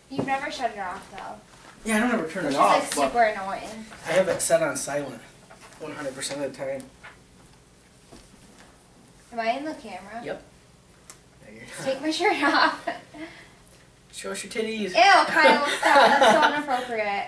You've never shut it off, though. Yeah, I don't ever turn it Which off. is, like, super annoying. I have it set on silent 100% of the time. Am I in the camera? Yep. Take my shirt off. Show us your titties. Ew, Kyle, stop. That's so inappropriate.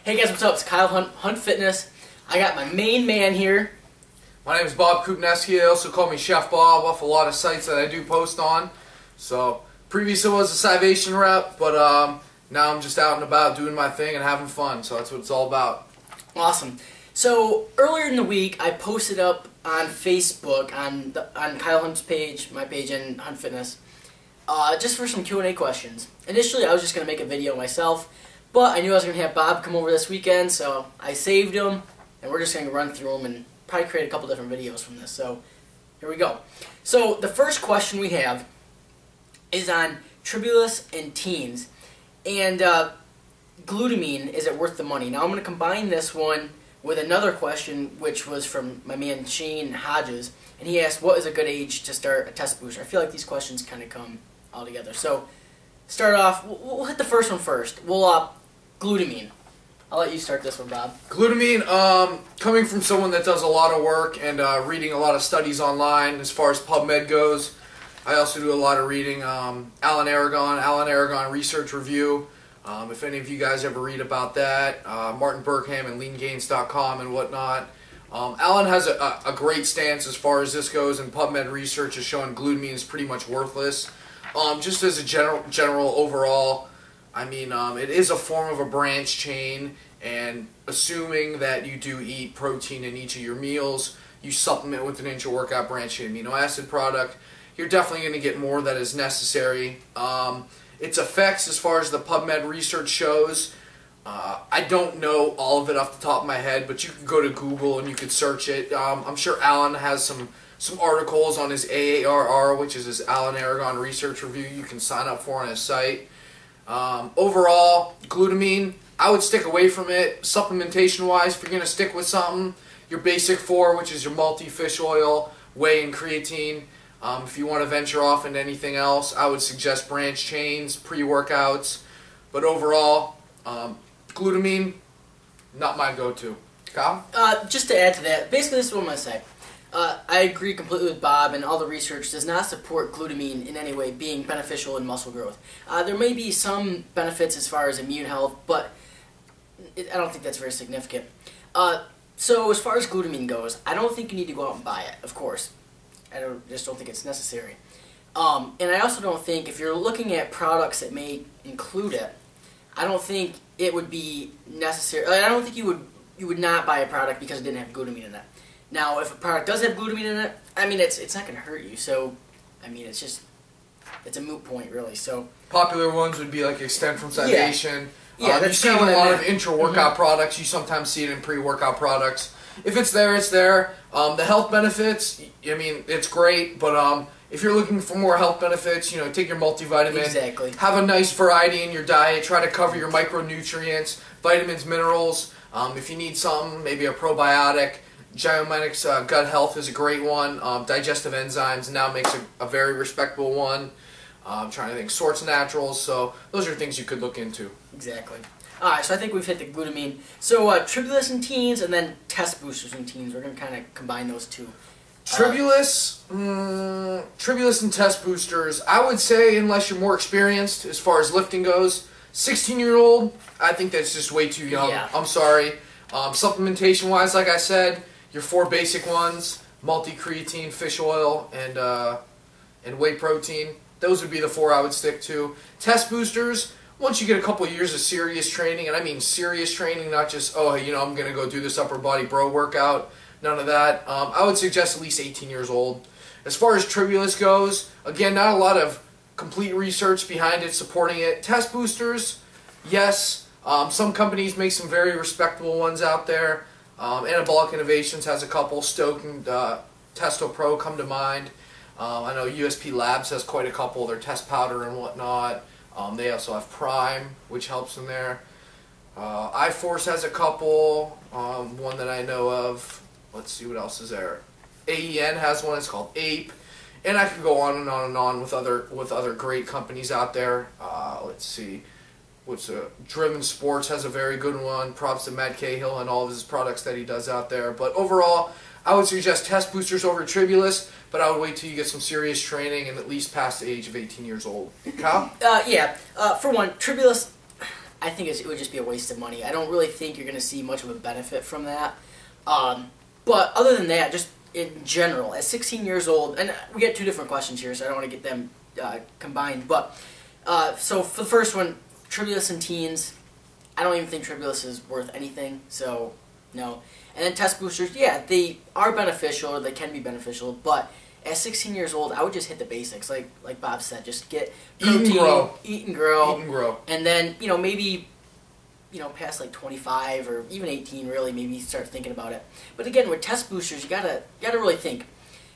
Hey guys, what's up? It's Kyle Hunt Fitness. I got my main man here. My name is Bob Kupniewski. They also call me Chef Bob off a lot of sites that I do post on. So, previously I was a Salvation rep, but now I'm just out and about doing my thing and having fun. So that's what it's all about. Awesome. So, earlier in the week, I posted up on Facebook, on Kyle Hunt's page, my page, and Hunt Fitness, just for some Q&A questions. Initially, I was just going to make a video myself, but I knew I was going to have Bob come over this weekend, so I saved him, and we're just going to run through them and probably create a couple different videos from this. So, here we go. So, the first question we have is on Tribulus in teens, and glutamine, is it worth the money? Now, I'm going to combine this one with another question, which was from my man Shane Hodges, and he asked, what is a good age to start a test booster? I feel like these questions kind of come all together. So, start off, we'll hit the first one first. We'll, glutamine. I'll let you start this one, Bob. Glutamine, coming from someone that does a lot of work and reading a lot of studies online as far as PubMed goes. I also do a lot of reading. Alan Aragon Research Review. If any of you guys ever read about that, Martin Berkham and leangains.com and whatnot. Alan has a great stance as far as this goes, and PubMed research is showing glutamine is pretty much worthless. Just as a general overall, I mean, it is a form of a branch chain, and assuming that you do eat protein in each of your meals, you supplement with an intra-workout branch chain amino acid product, you're definitely going to get more that is necessary. Its effects, as far as the PubMed research shows, I don't know all of it off the top of my head, but you can go to Google and you could search it. I'm sure Alan has some articles on his AARR, which is his Alan Aragon Research Review, you can sign up for on his site. Overall, glutamine, I would stick away from it. Supplementation-wise, if you're going to stick with something, your basic four, which is your multi-fish oil, whey, and creatine. If you want to venture off into anything else, I would suggest branch chains, pre-workouts. But overall, glutamine, not my go-to. Kyle? Just to add to that, basically this is what I'm going to say. I agree completely with Bob, and all the research does not support glutamine in any way being beneficial in muscle growth. There may be some benefits as far as immune health, but I don't think that's very significant. So as far as glutamine goes, I don't think you need to go out and buy it, of course. I just don't think it's necessary. And I also don't think, if you're looking at products that may include it, I don't think it would be necessary. I don't think you would not buy a product because it didn't have glutamine in it. Now, if a product does have glutamine in it, I mean, it's not going to hurt you. So, I mean, it's a moot point, really. So popular ones would be like Extend from Salvation. Yeah, you see it in a lot of intra-workout products. You sometimes see it in pre-workout products. If it's there, it's there. The health benefits, I mean, it's great, but if you're looking for more health benefits, you know, take your multivitamin. Exactly. Have a nice variety in your diet. Try to cover your micronutrients, vitamins, minerals. If you need something, maybe a probiotic. Geometics Gut Health is a great one. Digestive Enzymes now makes a very respectable one. I'm trying to think. Sorts Naturals. So those are things you could look into. Exactly. Alright, so I think we've hit the glutamine. So Tribulus in teens and then test boosters in teens. We're going to kind of combine those two. Tribulus and test boosters, I would say, unless you're more experienced as far as lifting goes, 16-year-old, I think that's just way too young. Yeah. I'm sorry. Supplementation-wise, like I said, your four basic ones, multi-creatine, fish oil, and whey protein. Those would be the four I would stick to. Test boosters, once you get a couple of years of serious training, and I mean serious training, not just, oh, you know, I'm going to go do this upper body bro workout, none of that. I would suggest at least 18 years old. As far as Tribulus goes, again, not a lot of complete research behind it supporting it. Test boosters, yes. Some companies make some very respectable ones out there. Anabolic Innovations has a couple. Stoke and Testo Pro come to mind. I know USP Labs has quite a couple. Their test powder and whatnot. They also have Prime, which helps in there. iForce has a couple. One that I know of. Let's see what else is there. AEN has one. It's called Ape, and I could go on and on and on with other great companies out there. Let's see. Driven Sports has a very good one. Props to Matt Cahill and all of his products that he does out there. But overall, I would suggest Test Boosters over Tribulus, but I would wait till you get some serious training and at least past the age of 18 years old. Kyle? For one, Tribulus, I think it would just be a waste of money. I don't really think you're going to see much of a benefit from that. But other than that, just in general, at 16 years old, and we get two different questions here, so I don't want to get them combined. But so for the first one, Tribulus in teens, I don't even think Tribulus is worth anything, so no. And then test boosters, yeah, they are beneficial, or they can be beneficial, but at 16 years old, I would just hit the basics, like Bob said, just get protein, eat and grow, and then maybe past like 25 or even 18, really maybe start thinking about it. But again, with test boosters, you gotta really think: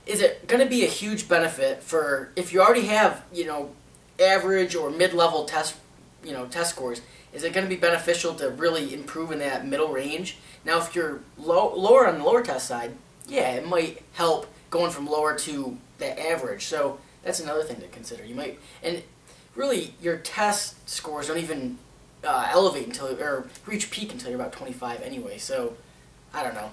is it going to be a huge benefit for if you already have average or mid-level test scores? Is it going to be beneficial to really improve in that middle range? Now, if you're lower on the lower test side, yeah, it might help going from lower to the average. So that's another thing to consider. You might, and really, your test scores don't even elevate or reach peak until you're about 25 anyway. So I don't know.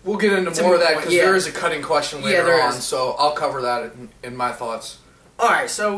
We'll get into more of that because there is a cutting question later on. So I'll cover that in my thoughts. All right, so.